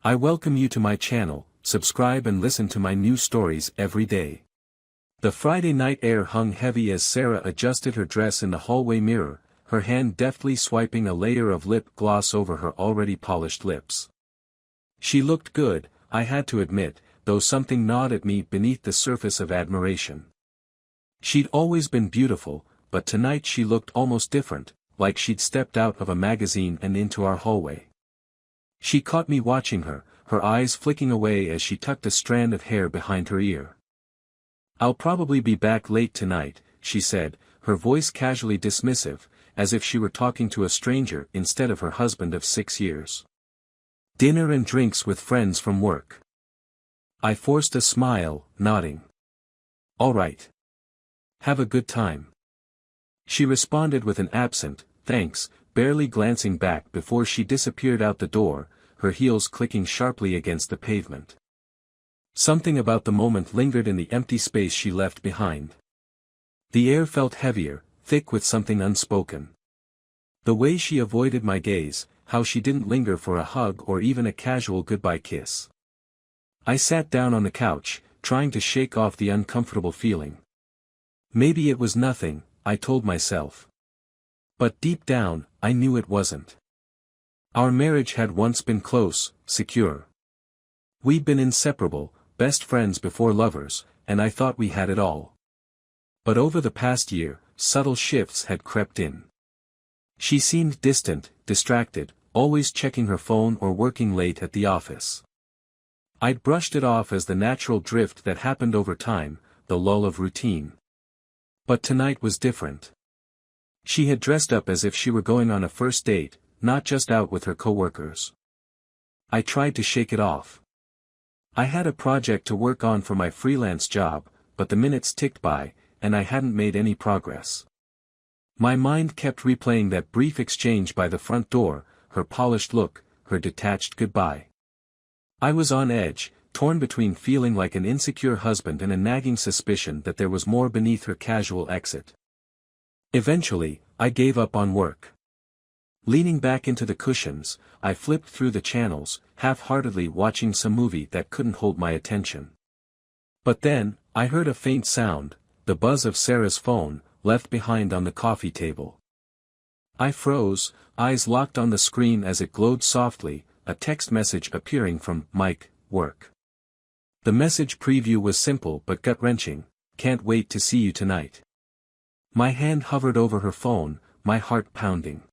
I welcome you to my channel. Subscribe and listen to my new stories every day. The Friday night air hung heavy as Sarah adjusted her dress in the hallway mirror, her hand deftly swiping a layer of lip gloss over her already polished lips. She looked good, I had to admit, though something gnawed at me beneath the surface of admiration. She'd always been beautiful, but tonight she looked almost different, like she'd stepped out of a magazine and into our hallway. She caught me watching her, her eyes flicking away as she tucked a strand of hair behind her ear. "I'll probably be back late tonight," she said, her voice casually dismissive, as if she were talking to a stranger instead of her husband of 6 years. "Dinner and drinks with friends from work." I forced a smile, nodding. "All right. Have a good time." She responded with an absent, "Thanks," barely glancing back before she disappeared out the door, her heels clicking sharply against the pavement. Something about the moment lingered in the empty space she left behind. The air felt heavier, thick with something unspoken. The way she avoided my gaze, how she didn't linger for a hug or even a casual goodbye kiss. I sat down on the couch, trying to shake off the uncomfortable feeling. Maybe it was nothing, I told myself. But deep down, I knew it wasn't. Our marriage had once been close, secure. We'd been inseparable, best friends before lovers, and I thought we had it all. But over the past year, subtle shifts had crept in. She seemed distant, distracted, always checking her phone or working late at the office. I'd brushed it off as the natural drift that happened over time, the lull of routine. But tonight was different. She had dressed up as if she were going on a first date, not just out with her coworkers. I tried to shake it off. I had a project to work on for my freelance job, but the minutes ticked by, and I hadn't made any progress. My mind kept replaying that brief exchange by the front door, her polished look, her detached goodbye. I was on edge, torn between feeling like an insecure husband and a nagging suspicion that there was more beneath her casual exit. Eventually, I gave up on work. Leaning back into the cushions, I flipped through the channels, half-heartedly watching some movie that couldn't hold my attention. But then, I heard a faint sound, the buzz of Sarah's phone, left behind on the coffee table. I froze, eyes locked on the screen as it glowed softly, a text message appearing from Mike, work. The message preview was simple but gut-wrenching, "Can't wait to see you tonight." My hand hovered over her phone, my heart pounding.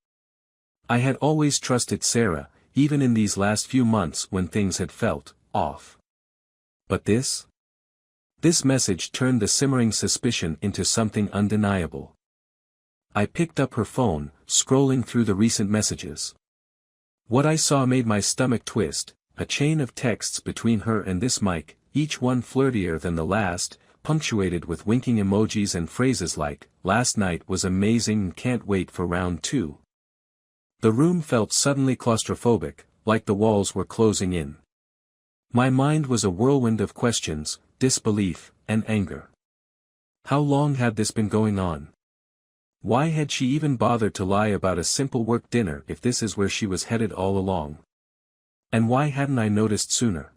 I had always trusted Sarah, even in these last few months when things had felt off. But this? This message turned the simmering suspicion into something undeniable. I picked up her phone, scrolling through the recent messages. What I saw made my stomach twist, a chain of texts between her and this Mike, each one flirtier than the last, punctuated with winking emojis and phrases like, "Last night was amazing and can't wait for round 2. The room felt suddenly claustrophobic, like the walls were closing in. My mind was a whirlwind of questions, disbelief, and anger. How long had this been going on? Why had she even bothered to lie about a simple work dinner if this is where she was headed all along? And why hadn't I noticed sooner?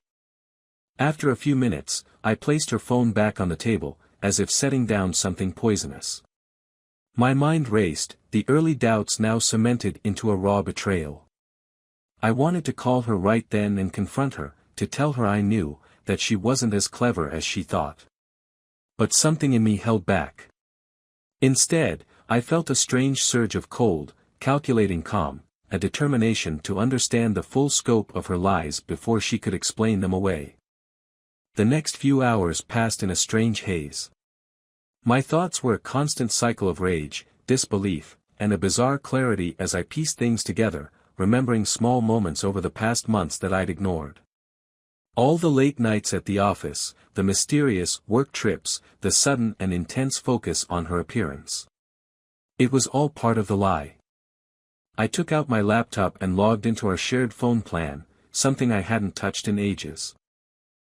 After a few minutes, I placed her phone back on the table, as if setting down something poisonous. My mind raced, the early doubts now cemented into a raw betrayal. I wanted to call her right then and confront her, to tell her I knew, that she wasn't as clever as she thought. But something in me held back. Instead, I felt a strange surge of cold, calculating calm, a determination to understand the full scope of her lies before she could explain them away. The next few hours passed in a strange haze. My thoughts were a constant cycle of rage, disbelief, and a bizarre clarity as I pieced things together, remembering small moments over the past months that I'd ignored. All the late nights at the office, the mysterious work trips, the sudden and intense focus on her appearance. It was all part of the lie. I took out my laptop and logged into our shared phone plan, something I hadn't touched in ages.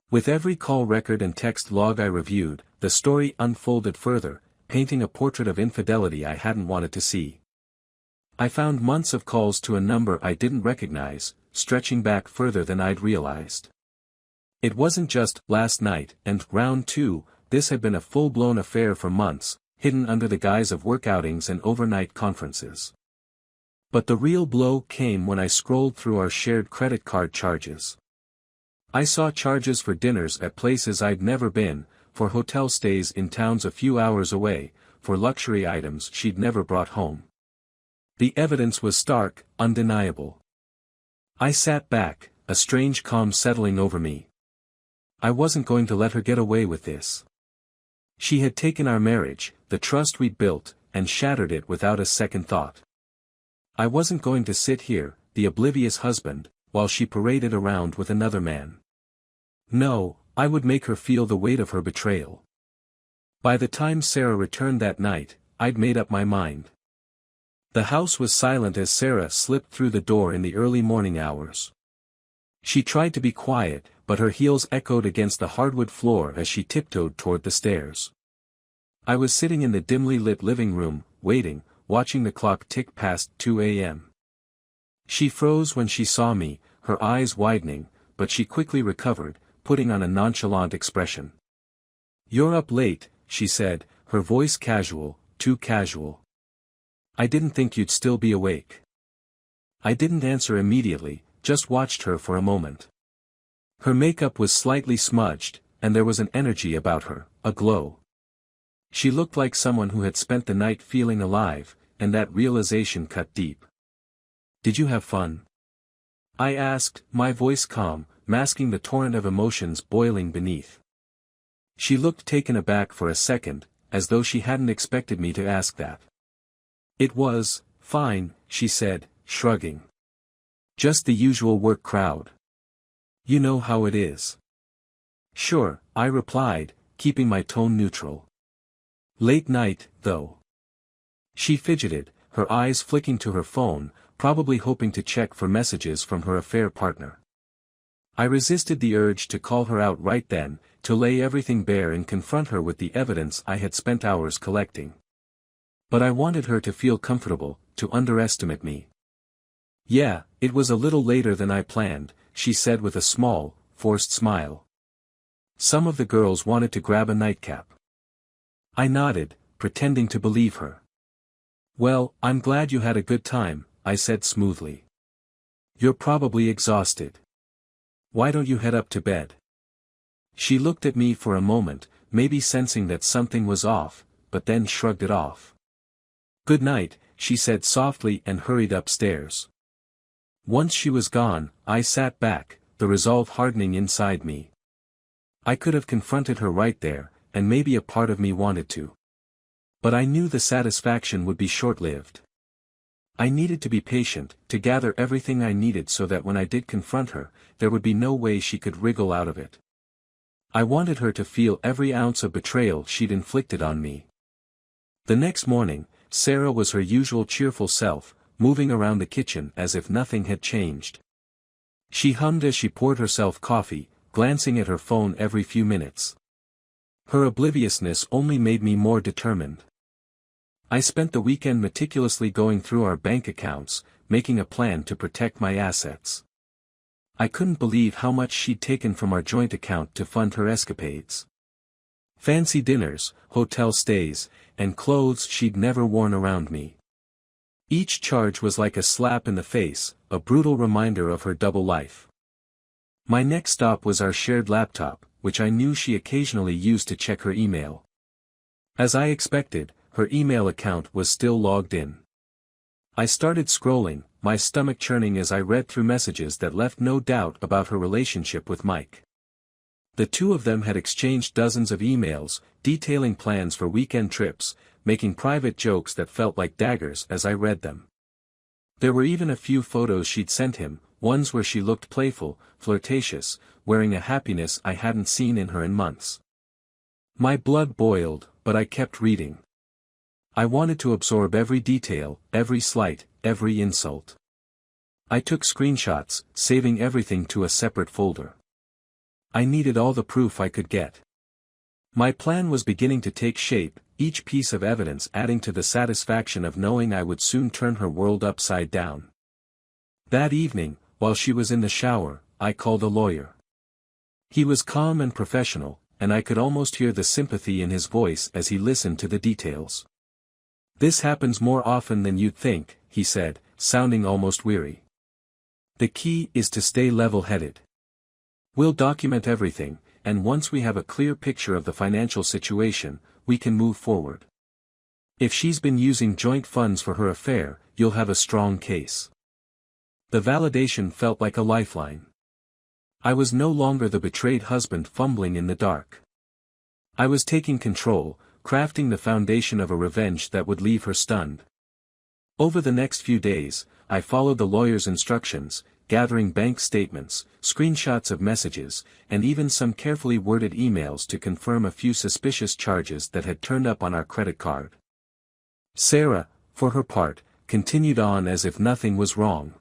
With every call record and text log I reviewed, the story unfolded further, painting a portrait of infidelity I hadn't wanted to see. I found months of calls to a number I didn't recognize, stretching back further than I'd realized. It wasn't just last night and round two, this had been a full-blown affair for months, hidden under the guise of work outings and overnight conferences. But the real blow came when I scrolled through our shared credit card charges. I saw charges for dinners at places I'd never been, for hotel stays in towns a few hours away, for luxury items she'd never brought home. The evidence was stark, undeniable. I sat back, a strange calm settling over me. I wasn't going to let her get away with this. She had taken our marriage, the trust we'd built, and shattered it without a second thought. I wasn't going to sit here, the oblivious husband, while she paraded around with another man. No, I would make her feel the weight of her betrayal. By the time Sarah returned that night, I'd made up my mind. The house was silent as Sarah slipped through the door in the early morning hours. She tried to be quiet, but her heels echoed against the hardwood floor as she tiptoed toward the stairs. I was sitting in the dimly lit living room, waiting, watching the clock tick past 2 a.m. She froze when she saw me, her eyes widening, but she quickly recovered, putting on a nonchalant expression. "You're up late," she said, her voice casual, too casual. "I didn't think you'd still be awake." I didn't answer immediately, just watched her for a moment. Her makeup was slightly smudged, and there was an energy about her, a glow. She looked like someone who had spent the night feeling alive, and that realization cut deep. "Did you have fun?" I asked, my voice calm, masking the torrent of emotions boiling beneath. She looked taken aback for a second, as though she hadn't expected me to ask that. "It was fine," she said, shrugging. "Just the usual work crowd. You know how it is." "Sure," I replied, keeping my tone neutral. "Late night, though." She fidgeted, her eyes flicking to her phone, probably hoping to check for messages from her affair partner. I resisted the urge to call her out right then, to lay everything bare and confront her with the evidence I had spent hours collecting. But I wanted her to feel comfortable, to underestimate me. "Yeah, it was a little later than I planned," she said with a small, forced smile. "Some of the girls wanted to grab a nightcap." I nodded, pretending to believe her. "Well, I'm glad you had a good time," I said smoothly. "You're probably exhausted. Why don't you head up to bed?" She looked at me for a moment, maybe sensing that something was off, but then shrugged it off. "Good night," she said softly and hurried upstairs. Once she was gone, I sat back, the resolve hardening inside me. I could have confronted her right there, and maybe a part of me wanted to. But I knew the satisfaction would be short-lived. I needed to be patient, to gather everything I needed so that when I did confront her, there would be no way she could wriggle out of it. I wanted her to feel every ounce of betrayal she'd inflicted on me. The next morning, Sarah was her usual cheerful self, moving around the kitchen as if nothing had changed. She hummed as she poured herself coffee, glancing at her phone every few minutes. Her obliviousness only made me more determined. I spent the weekend meticulously going through our bank accounts, making a plan to protect my assets. I couldn't believe how much she'd taken from our joint account to fund her escapades. Fancy dinners, hotel stays, and clothes she'd never worn around me. Each charge was like a slap in the face, a brutal reminder of her double life. My next stop was our shared laptop, which I knew she occasionally used to check her email. As I expected, her email account was still logged in. I started scrolling, my stomach churning as I read through messages that left no doubt about her relationship with Mike. The two of them had exchanged dozens of emails, detailing plans for weekend trips, making private jokes that felt like daggers as I read them. There were even a few photos she'd sent him, ones where she looked playful, flirtatious, wearing a happiness I hadn't seen in her in months. My blood boiled, but I kept reading. I wanted to absorb every detail, every slight, every insult. I took screenshots, saving everything to a separate folder. I needed all the proof I could get. My plan was beginning to take shape, each piece of evidence adding to the satisfaction of knowing I would soon turn her world upside down. That evening, while she was in the shower, I called a lawyer. He was calm and professional, and I could almost hear the sympathy in his voice as he listened to the details. "This happens more often than you'd think," he said, sounding almost weary. "The key is to stay level-headed. We'll document everything, and once we have a clear picture of the financial situation, we can move forward. If she's been using joint funds for her affair, you'll have a strong case." The validation felt like a lifeline. I was no longer the betrayed husband fumbling in the dark. I was taking control, crafting the foundation of a revenge that would leave her stunned. Over the next few days, I followed the lawyer's instructions, gathering bank statements, screenshots of messages, and even some carefully worded emails to confirm a few suspicious charges that had turned up on our credit card. Sarah, for her part, continued on as if nothing was wrong.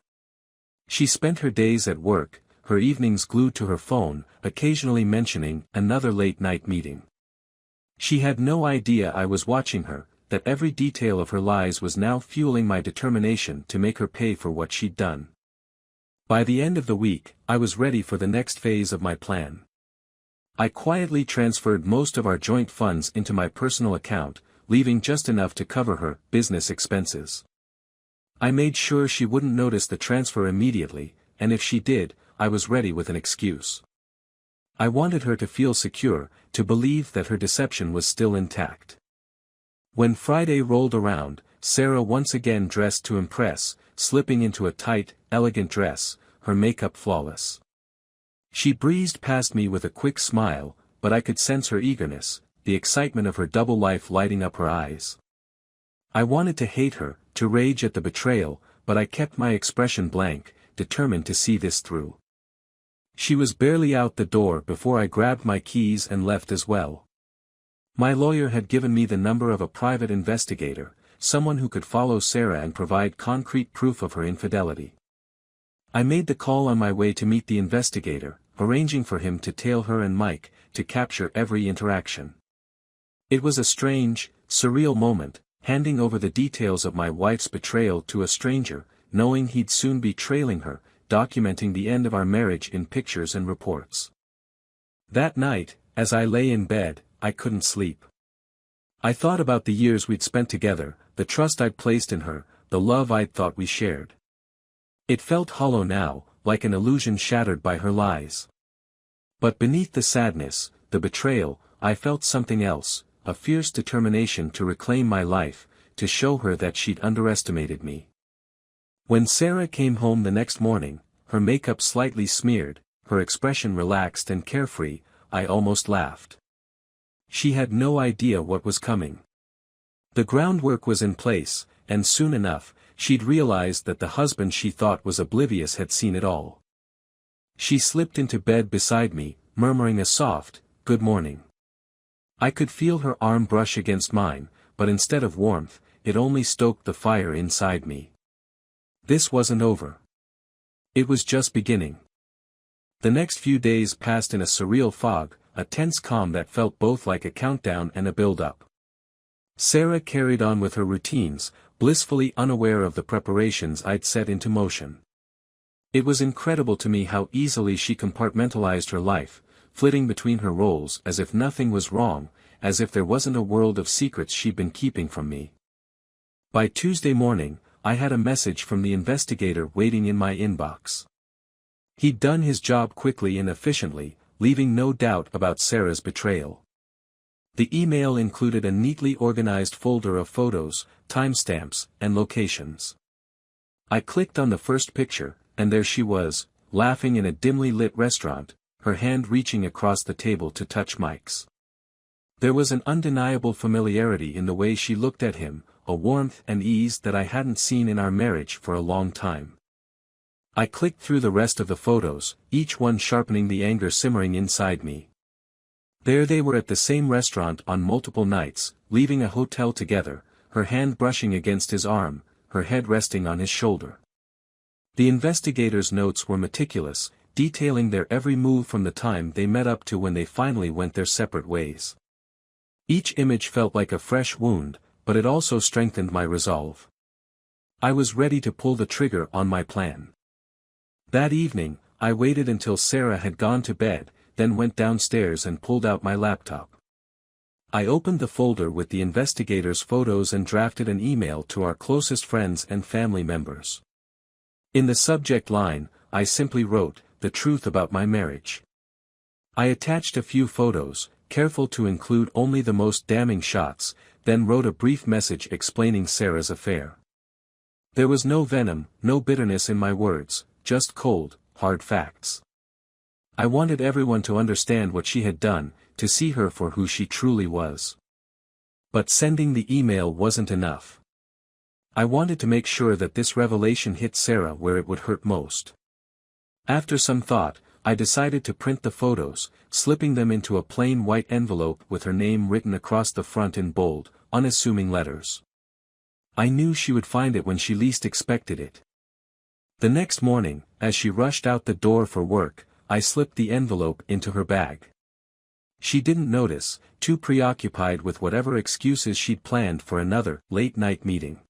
She spent her days at work, her evenings glued to her phone, occasionally mentioning another late-night meeting. She had no idea I was watching her, that every detail of her lies was now fueling my determination to make her pay for what she'd done. By the end of the week, I was ready for the next phase of my plan. I quietly transferred most of our joint funds into my personal account, leaving just enough to cover her business expenses. I made sure she wouldn't notice the transfer immediately, and if she did, I was ready with an excuse. I wanted her to feel secure, to believe that her deception was still intact. When Friday rolled around, Sarah once again dressed to impress, slipping into a tight, elegant dress, her makeup flawless. She breezed past me with a quick smile, but I could sense her eagerness, the excitement of her double life lighting up her eyes. I wanted to hate her, to rage at the betrayal, but I kept my expression blank, determined to see this through. She was barely out the door before I grabbed my keys and left as well. My lawyer had given me the number of a private investigator, someone who could follow Sarah and provide concrete proof of her infidelity. I made the call on my way to meet the investigator, arranging for him to tail her and Mike, to capture every interaction. It was a strange, surreal moment, handing over the details of my wife's betrayal to a stranger, knowing he'd soon be trailing her, documenting the end of our marriage in pictures and reports. That night, as I lay in bed, I couldn't sleep. I thought about the years we'd spent together, the trust I'd placed in her, the love I'd thought we shared. It felt hollow now, like an illusion shattered by her lies. But beneath the sadness, the betrayal, I felt something else, a fierce determination to reclaim my life, to show her that she'd underestimated me. When Sarah came home the next morning, her makeup slightly smeared, her expression relaxed and carefree, I almost laughed. She had no idea what was coming. The groundwork was in place, and soon enough, she'd realized that the husband she thought was oblivious had seen it all. She slipped into bed beside me, murmuring a soft, "Good morning." I could feel her arm brush against mine, but instead of warmth, it only stoked the fire inside me. This wasn't over. It was just beginning. The next few days passed in a surreal fog, a tense calm that felt both like a countdown and a build-up. Sarah carried on with her routines, blissfully unaware of the preparations I'd set into motion. It was incredible to me how easily she compartmentalized her life, flitting between her roles as if nothing was wrong, as if there wasn't a world of secrets she'd been keeping from me. By Tuesday morning, I had a message from the investigator waiting in my inbox. He'd done his job quickly and efficiently, leaving no doubt about Sarah's betrayal. The email included a neatly organized folder of photos, timestamps, and locations. I clicked on the first picture, and there she was, laughing in a dimly lit restaurant, her hand reaching across the table to touch Mike's. There was an undeniable familiarity in the way she looked at him, a warmth and ease that I hadn't seen in our marriage for a long time. I clicked through the rest of the photos, each one sharpening the anger simmering inside me. There they were at the same restaurant on multiple nights, leaving a hotel together, her hand brushing against his arm, her head resting on his shoulder. The investigator's notes were meticulous, detailing their every move from the time they met up to when they finally went their separate ways. Each image felt like a fresh wound, but it also strengthened my resolve. I was ready to pull the trigger on my plan. That evening, I waited until Sarah had gone to bed, then went downstairs and pulled out my laptop. I opened the folder with the investigator's photos and drafted an email to our closest friends and family members. In the subject line, I simply wrote, "The truth about my marriage." I attached a few photos, careful to include only the most damning shots, then wrote a brief message explaining Sarah's affair. There was no venom, no bitterness in my words, just cold, hard facts. I wanted everyone to understand what she had done, to see her for who she truly was. But sending the email wasn't enough. I wanted to make sure that this revelation hit Sarah where it would hurt most. After some thought, I decided to print the photos, slipping them into a plain white envelope with her name written across the front in bold, unassuming letters. I knew she would find it when she least expected it. The next morning, as she rushed out the door for work, I slipped the envelope into her bag. She didn't notice, too preoccupied with whatever excuses she'd planned for another late-night meeting.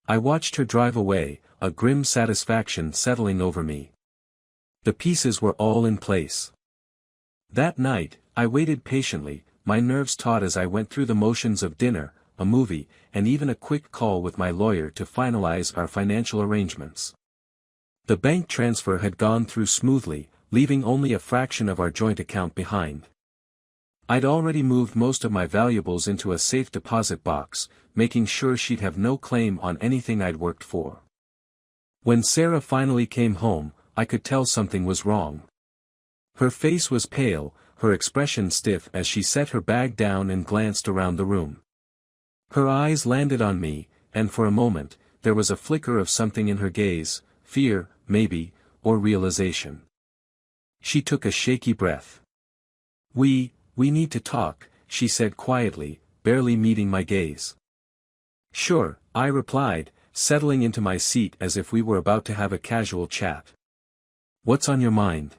I watched her drive away, a grim satisfaction settling over me. The pieces were all in place. That night, I waited patiently, my nerves taut as I went through the motions of dinner, a movie, and even a quick call with my lawyer to finalize our financial arrangements. The bank transfer had gone through smoothly, leaving only a fraction of our joint account behind. I'd already moved most of my valuables into a safe deposit box, making sure she'd have no claim on anything I'd worked for. When Sarah finally came home, I could tell something was wrong. Her face was pale, her expression stiff as she set her bag down and glanced around the room. Her eyes landed on me, and for a moment, there was a flicker of something in her gaze, fear, maybe, or realization. She took a shaky breath. We need to talk," she said quietly, barely meeting my gaze. "Sure," I replied, settling into my seat as if we were about to have a casual chat. "What's on your mind?"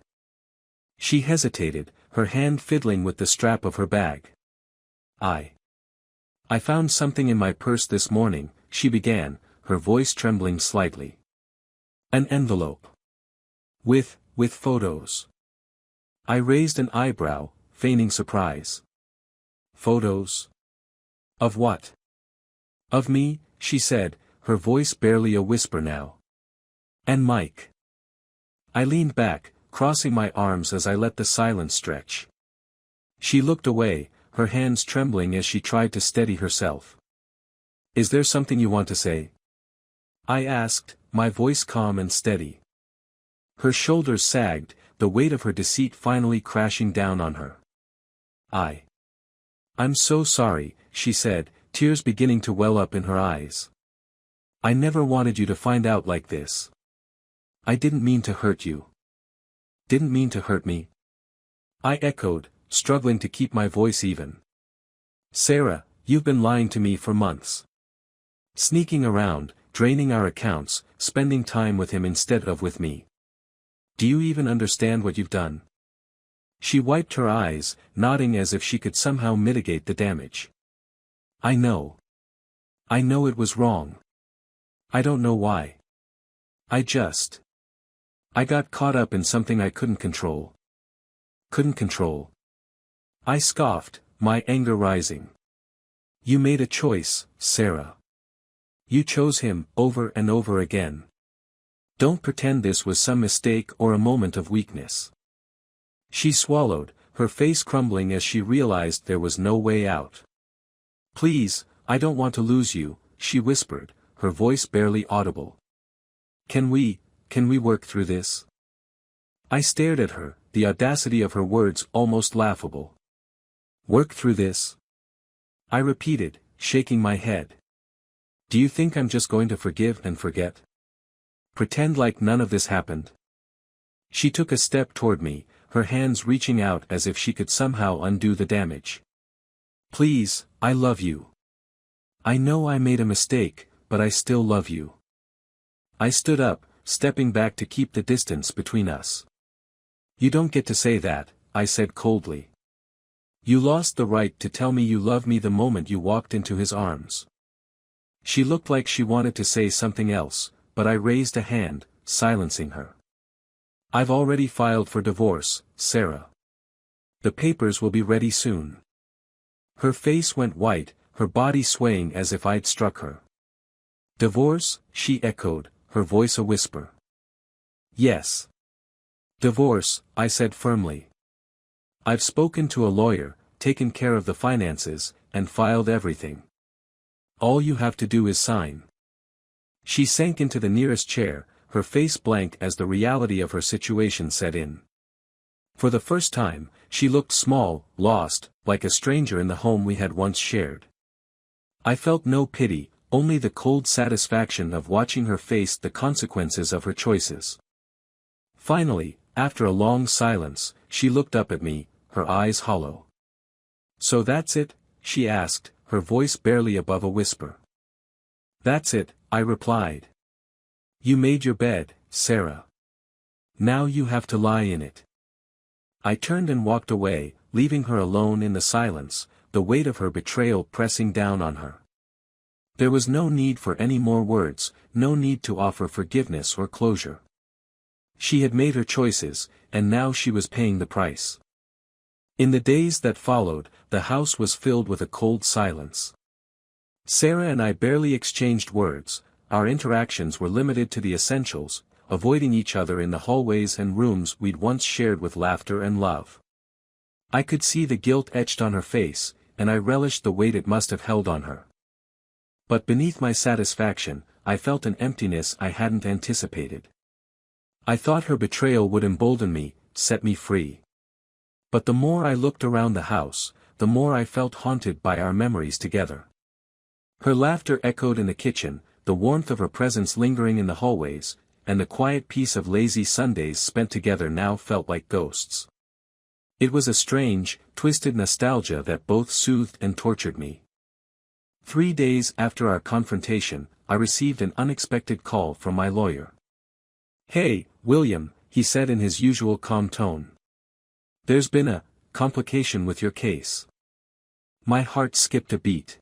She hesitated, her hand fiddling with the strap of her bag. I found something in my purse this morning," she began, her voice trembling slightly. "An envelope. With photos." I raised an eyebrow, feigning surprise. "Photos? Of what?" "Of me," she said, her voice barely a whisper now. "And Mike." I leaned back, crossing my arms as I let the silence stretch. She looked away, her hands trembling as she tried to steady herself. "Is there something you want to say?" I asked, my voice calm and steady. Her shoulders sagged, the weight of her deceit finally crashing down on her. "I'm so sorry," she said, tears beginning to well up in her eyes. "I never wanted you to find out like this. I didn't mean to hurt you." "Didn't mean to hurt me?" I echoed, struggling to keep my voice even. "Sarah, you've been lying to me for months. Sneaking around, draining our accounts, spending time with him instead of with me. Do you even understand what you've done?" She wiped her eyes, nodding as if she could somehow mitigate the damage. I know it was wrong. I don't know why. I got caught up in something I couldn't control. Couldn't control." I scoffed, my anger rising. "You made a choice, Sarah. You chose him, over and over again. Don't pretend this was some mistake or a moment of weakness." She swallowed, her face crumbling as she realized there was no way out. "Please, I don't want to lose you," she whispered, her voice barely audible. Can we work through this?" I stared at her, the audacity of her words almost laughable. "Work through this?" I repeated, shaking my head. "Do you think I'm just going to forgive and forget? Pretend like none of this happened?" She took a step toward me, her hands reaching out as if she could somehow undo the damage. "Please, I love you. I know I made a mistake, but I still love you." I stood up, stepping back to keep the distance between us. "You don't get to say that," I said coldly. You lost the right to tell me you love me the moment you walked into his arms. She looked like she wanted to say something else, but I raised a hand, silencing her. I've already filed for divorce, Sarah. The papers will be ready soon. Her face went white, her body swaying as if I'd struck her. Divorce, she echoed, her voice a whisper. Yes. Divorce, I said firmly. I've spoken to a lawyer, taken care of the finances, and filed everything. All you have to do is sign. She sank into the nearest chair, her face blank as the reality of her situation set in. For the first time, she looked small, lost, like a stranger in the home we had once shared. I felt no pity, only the cold satisfaction of watching her face the consequences of her choices. Finally, after a long silence, she looked up at me, her eyes hollow. So that's it? She asked, her voice barely above a whisper. That's it, I replied. You made your bed, Sarah. Now you have to lie in it. I turned and walked away, leaving her alone in the silence, the weight of her betrayal pressing down on her. There was no need for any more words, no need to offer forgiveness or closure. She had made her choices, and now she was paying the price. In the days that followed, the house was filled with a cold silence. Sarah and I barely exchanged words, our interactions were limited to the essentials, avoiding each other in the hallways and rooms we'd once shared with laughter and love. I could see the guilt etched on her face, and I relished the weight it must have held on her. But beneath my satisfaction, I felt an emptiness I hadn't anticipated. I thought her betrayal would embolden me, set me free. But the more I looked around the house, the more I felt haunted by our memories together. Her laughter echoed in the kitchen, the warmth of her presence lingering in the hallways, and the quiet peace of lazy Sundays spent together now felt like ghosts. It was a strange, twisted nostalgia that both soothed and tortured me. 3 days after our confrontation, I received an unexpected call from my lawyer. "Hey, William," he said in his usual calm tone. "There's been a complication with your case." My heart skipped a beat.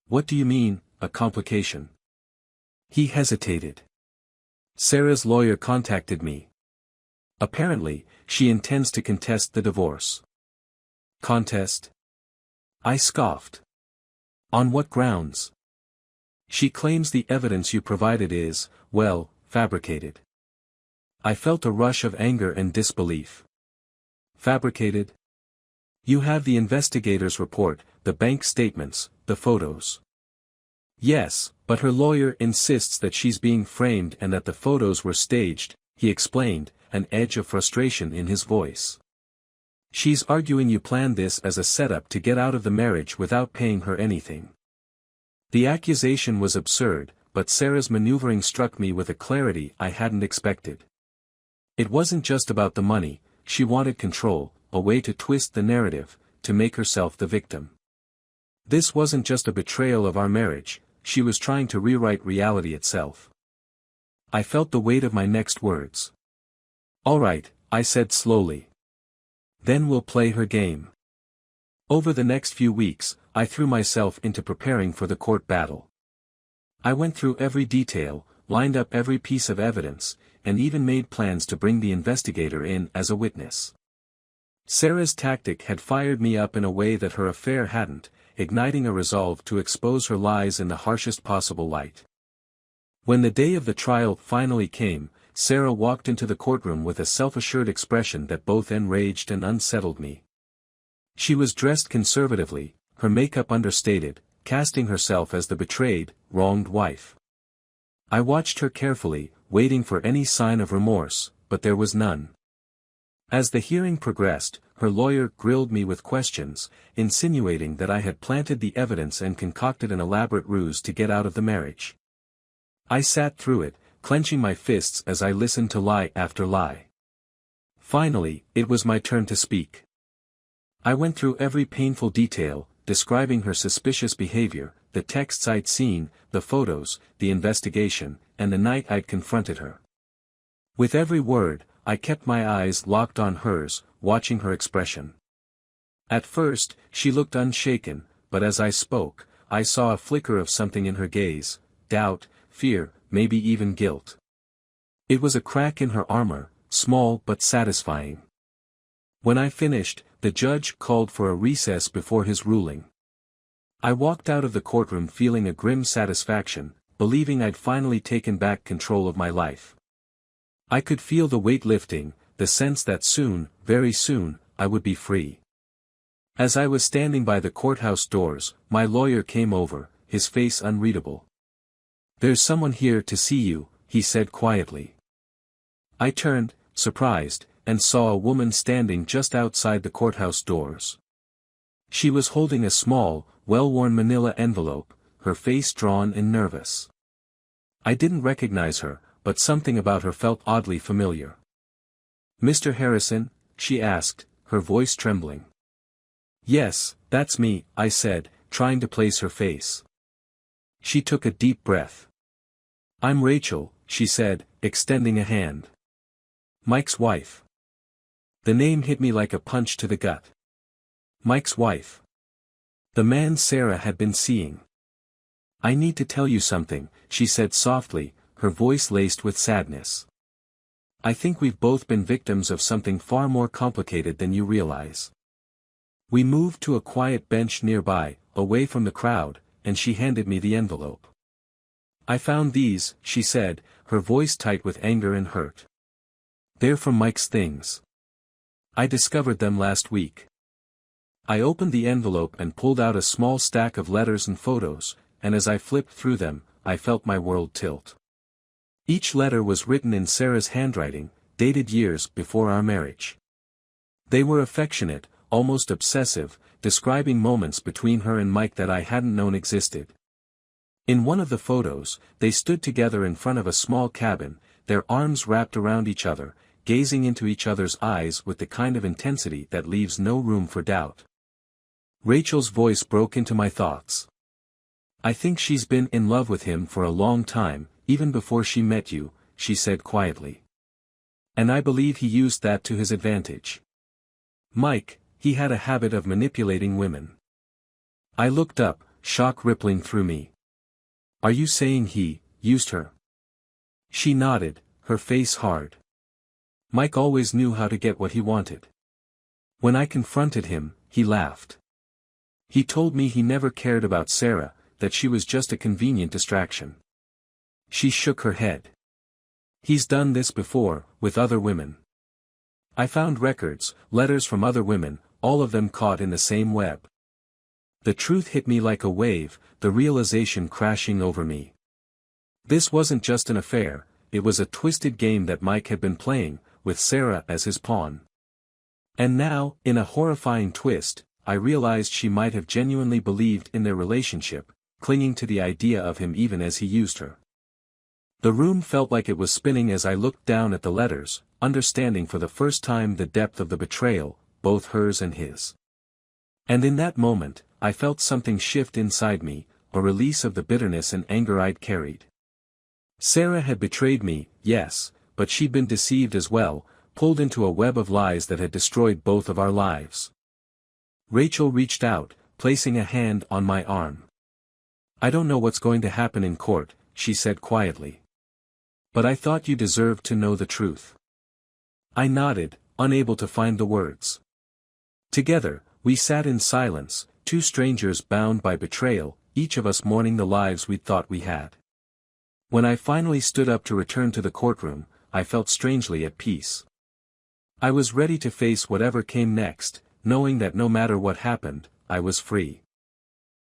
"What do you mean, a complication?" He hesitated. "Sarah's lawyer contacted me. Apparently, she intends to contest the divorce." "Contest?" I scoffed. "On what grounds?" "She claims the evidence you provided is, well, fabricated." I felt a rush of anger and disbelief. "Fabricated?" "You have the investigator's report, the bank statements, the photos." "Yes, but her lawyer insists that she's being framed and that the photos were staged," he explained, an edge of frustration in his voice. "She's arguing you planned this as a setup to get out of the marriage without paying her anything." The accusation was absurd, but Sarah's maneuvering struck me with a clarity I hadn't expected. It wasn't just about the money, she wanted control, a way to twist the narrative, to make herself the victim. This wasn't just a betrayal of our marriage, she was trying to rewrite reality itself. I felt the weight of my next words. "All right," I said slowly. "Then we'll play her game." Over the next few weeks, I threw myself into preparing for the court battle. I went through every detail, lined up every piece of evidence, and even made plans to bring the investigator in as a witness. Sarah's tactic had fired me up in a way that her affair hadn't, igniting a resolve to expose her lies in the harshest possible light. When the day of the trial finally came, Sarah walked into the courtroom with a self-assured expression that both enraged and unsettled me. She was dressed conservatively, her makeup understated, casting herself as the betrayed, wronged wife. I watched her carefully, waiting for any sign of remorse, but there was none. As the hearing progressed, her lawyer grilled me with questions, insinuating that I had planted the evidence and concocted an elaborate ruse to get out of the marriage. I sat through it, clenching my fists as I listened to lie after lie. Finally, it was my turn to speak. I went through every painful detail, describing her suspicious behavior, the texts I'd seen, the photos, the investigation, and the night I'd confronted her. With every word, I kept my eyes locked on hers, watching her expression. At first, she looked unshaken, but as I spoke, I saw a flicker of something in her gaze, doubt, fear, maybe even guilt. It was a crack in her armor, small but satisfying. When I finished, the judge called for a recess before his ruling. I walked out of the courtroom feeling a grim satisfaction, believing I'd finally taken back control of my life. I could feel the weight lifting, the sense that soon, very soon, I would be free. As I was standing by the courthouse doors, my lawyer came over, his face unreadable. "There's someone here to see you," he said quietly. I turned, surprised, and saw a woman standing just outside the courthouse doors. She was holding a small, well-worn manila envelope, her face drawn and nervous. I didn't recognize her, but something about her felt oddly familiar. "Mr. Harrison?" she asked, her voice trembling. "Yes, that's me," I said, trying to place her face. She took a deep breath. "I'm Rachel," she said, extending a hand. "Mike's wife." The name hit me like a punch to the gut. Mike's wife. The man Sarah had been seeing. "I need to tell you something," she said softly, her voice laced with sadness. "I think we've both been victims of something far more complicated than you realize." We moved to a quiet bench nearby, away from the crowd, and she handed me the envelope. "I found these," she said, her voice tight with anger and hurt. "They're from Mike's things. I discovered them last week." I opened the envelope and pulled out a small stack of letters and photos, and as I flipped through them, I felt my world tilt. Each letter was written in Sarah's handwriting, dated years before our marriage. They were affectionate, almost obsessive, describing moments between her and Mike that I hadn't known existed. In one of the photos, they stood together in front of a small cabin, their arms wrapped around each other, gazing into each other's eyes with the kind of intensity that leaves no room for doubt. Rachel's voice broke into my thoughts. "I think she's been in love with him for a long time, even before she met you," she said quietly. "And I believe he used that to his advantage. Mike, he had a habit of manipulating women." I looked up, shock rippling through me. "Are you saying he used her?" She nodded, her face hard. "Mike always knew how to get what he wanted. When I confronted him, he laughed. He told me he never cared about Sarah, that she was just a convenient distraction." She shook her head. "He's done this before, with other women. I found records, letters from other women, all of them caught in the same web." The truth hit me like a wave, the realization crashing over me. This wasn't just an affair, it was a twisted game that Mike had been playing, with Sarah as his pawn. And now, in a horrifying twist, I realized she might have genuinely believed in their relationship, clinging to the idea of him even as he used her. The room felt like it was spinning as I looked down at the letters, understanding for the first time the depth of the betrayal, both hers and his. And in that moment, I felt something shift inside me, a release of the bitterness and anger I'd carried. Sarah had betrayed me, yes, but she'd been deceived as well, pulled into a web of lies that had destroyed both of our lives. Rachel reached out, placing a hand on my arm. "I don't know what's going to happen in court," she said quietly. "But I thought you deserved to know the truth." I nodded, unable to find the words. Together, we sat in silence, two strangers bound by betrayal, each of us mourning the lives we'd thought we had. When I finally stood up to return to the courtroom, I felt strangely at peace. I was ready to face whatever came next, knowing that no matter what happened, I was free.